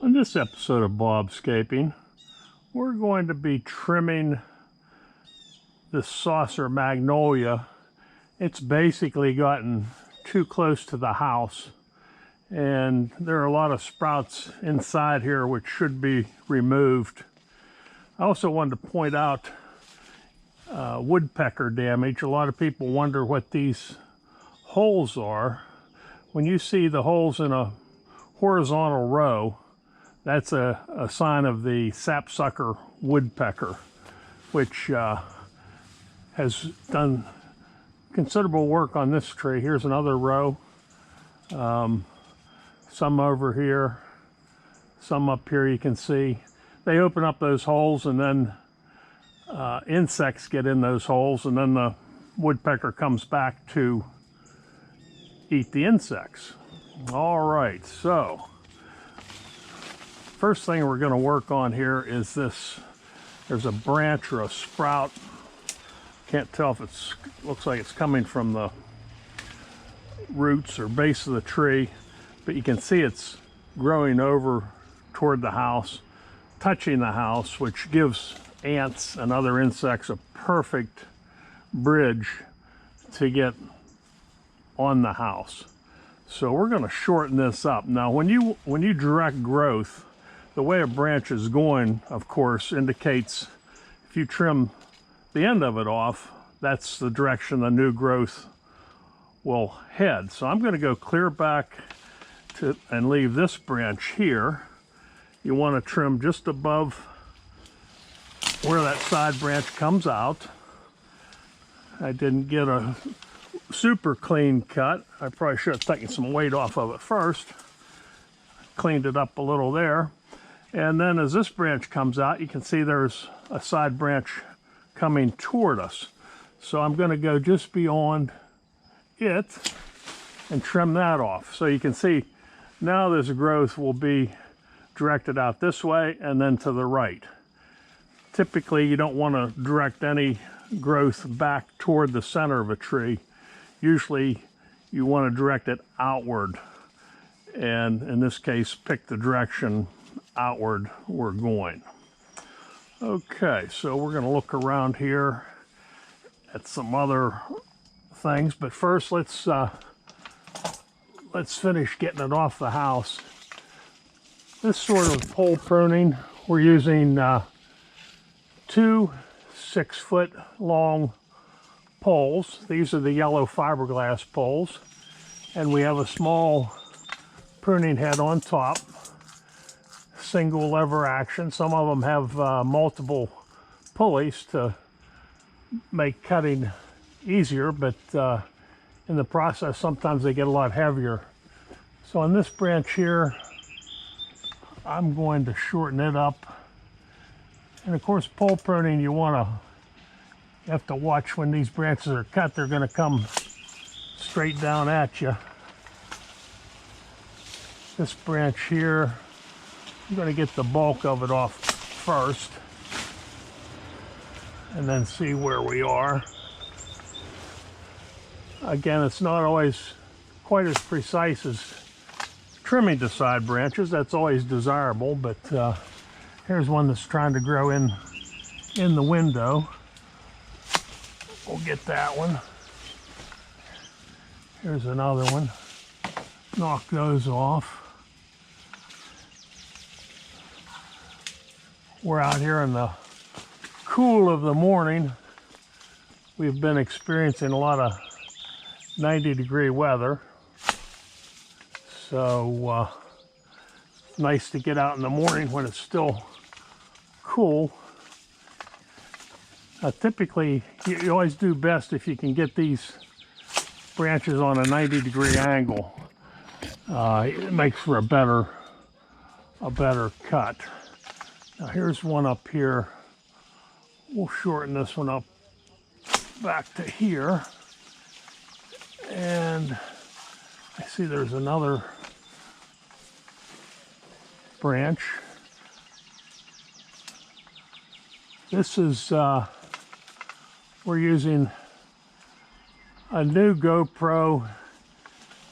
On this episode of Bobscaping, we're going to be trimming this saucer magnolia. It's basically gotten too close to the house, and there are a lot of sprouts inside here which should be removed. I also wanted to point out woodpecker damage. A lot of people wonder what these holes are. When you see the holes in a horizontal row, that's a sign of the sapsucker woodpecker, which has done considerable work on this tree. Here's another row. Some over here, some up here you can see. They open up those holes, and then insects get in those holes, and then the woodpecker comes back to eat the insects. All right, so first thing we're going to work on here is this. There's a branch or a sprout. Can't tell if it's, looks like it's coming from the roots or base of the tree, but you can see it's growing over toward the house, touching the house, which gives ants and other insects a perfect bridge to get on the house. So we're going to shorten this up. Now when you direct growth, the way a branch is going, of course, indicates if you trim the end of it off, that's the direction the new growth will head. So I'm going to go clear back to and leave this branch here. You want to trim just above where that side branch comes out. I didn't get a super clean cut. I probably should have taken some weight off of it first. Cleaned it up a little there. And then as this branch comes out, you can see there's a side branch coming toward us. So I'm going to go just beyond it and trim that off. So you can see now this growth will be directed out this way and then to the right. Typically you don't want to direct any growth back toward the center of a tree. Usually you want to direct it outward, and in this case pick the direction outward we're going. Okay, so we're going to look around here at some other things, but first let's finish getting it off the house. This sort of pole pruning, we're using 2 6-foot long poles. These are the yellow fiberglass poles, and we have a small pruning head on top, single lever action. Some of them have multiple pulleys to make cutting easier, but in the process sometimes they get a lot heavier. So on this branch here, I'm going to shorten it up. And of course, pole pruning, you have to watch when these branches are cut. They're going to come straight down at you. This branch here, I'm going to get the bulk of it off first and then see where we are. Again, it's not always quite as precise as trimming the side branches. That's always desirable, but here's one that's trying to grow in the window. We'll get that one. Here's another one. Knock those off. We're out here in the cool of the morning. We've been experiencing a lot of 90-degree weather. So it's nice to get out in the morning when it's still cool. Typically, you always do best if you can get these branches on a 90-degree angle. It makes for a better cut. Now here's one up here. We'll shorten this one up back to here. And I see there's another branch. This is, we're using a new GoPro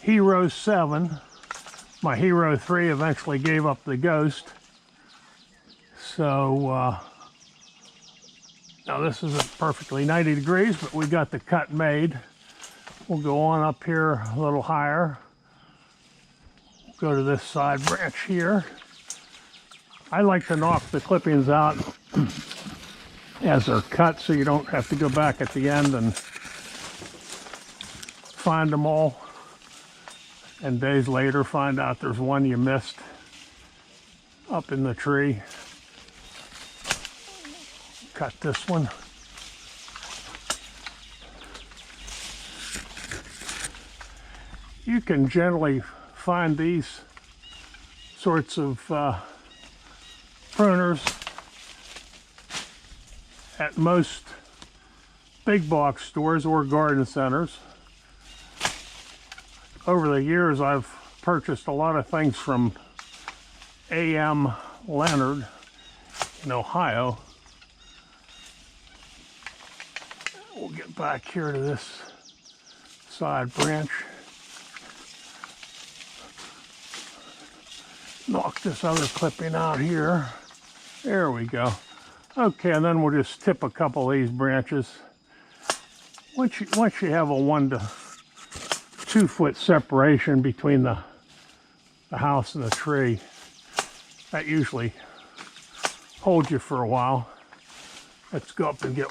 Hero 7 my Hero 3 eventually gave up the ghost. So now this isn't perfectly 90 degrees, but we got the cut made. We'll go on up here a little higher. Go to this side branch here. I like to knock the clippings out as they're cut so you don't have to go back at the end and find them all, and days later find out there's one you missed up in the tree. Cut this one. You can generally find these sorts of pruners at most big box stores or garden centers. Over the years, I've purchased a lot of things from A.M. Leonard in Ohio. We'll get back here to this side branch. Knock this other clipping out here. There we go. Okay, and then we'll just tip a couple of these branches. Once you have a 1 to 2 foot separation between the house and the tree, that usually holds you for a while. Let's go up and get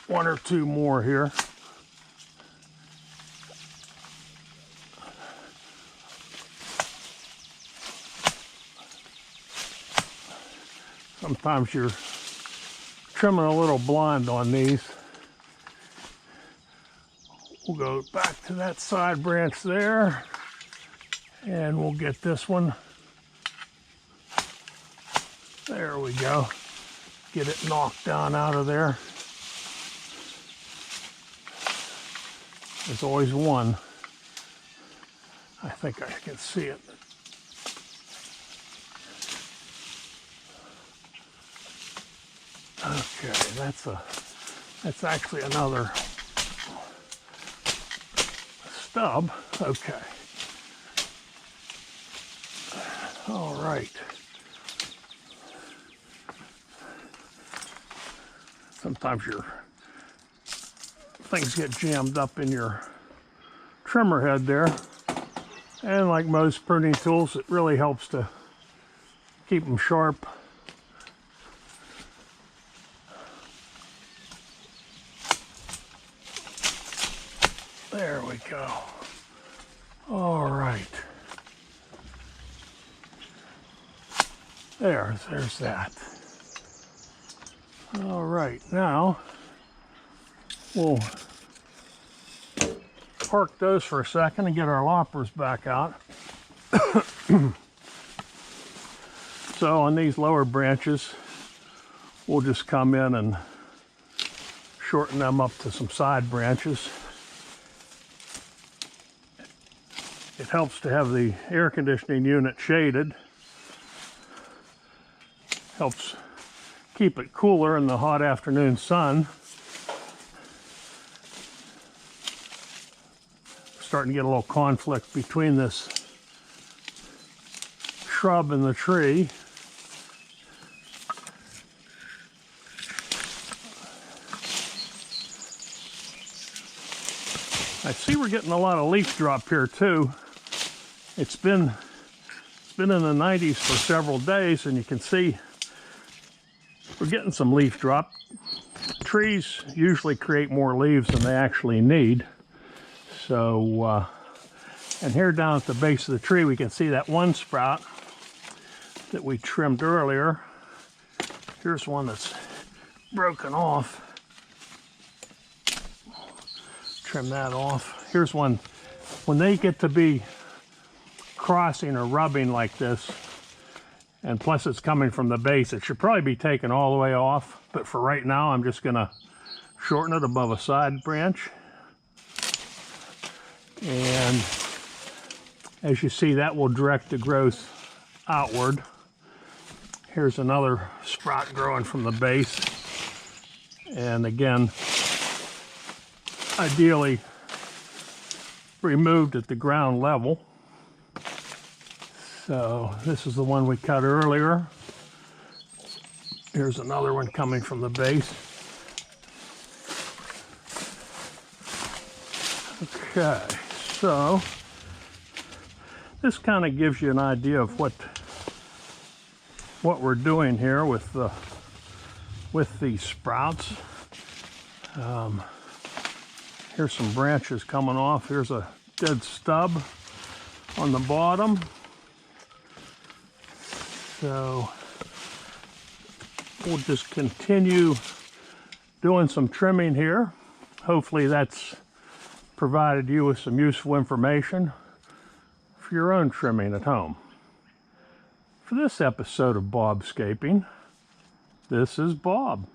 1 or 2 more here. Sometimes you're trimming a little blind on these. We'll go back to that side branch there, and we'll get this one. There we go. Get it knocked down out of there. There's always one. I think I can see it. Okay, that's actually another stub. Okay. All right. Sometimes your things get jammed up in your trimmer head there. And like most pruning tools, it really helps to keep them sharp. There we go. All right. There's that. All right, now we'll park those for a second and get our loppers back out. So on these lower branches, we'll just come in and shorten them up to some side branches. It helps to have the air conditioning unit shaded. Helps keep it cooler in the hot afternoon sun. Starting to get a little conflict between this shrub and the tree. I see we're getting a lot of leaf drop here too. It's been in the 90s for several days, and you can see we're getting some leaf drop. Trees usually create more leaves than they actually need. So, and here down at the base of the tree, we can see that one sprout that we trimmed earlier. Here's one that's broken off. Trim that off. Here's one. When they get to be crossing or rubbing like this, and plus it's coming from the base, it should probably be taken all the way off, but for right now I'm just going to shorten it above a side branch. And as you see, that will direct the growth outward. Here's another sprout growing from the base, and again, ideally removed at the ground level. So this is the one we cut earlier. Here's another one coming from the base. Okay, so this kind of gives you an idea of what we're doing here with these sprouts. Here's some branches coming off. Here's a dead stub on the bottom. So we'll just continue doing some trimming here. Hopefully that's provided you with some useful information for your own trimming at home. For this episode of Bobscaping, this is Bob.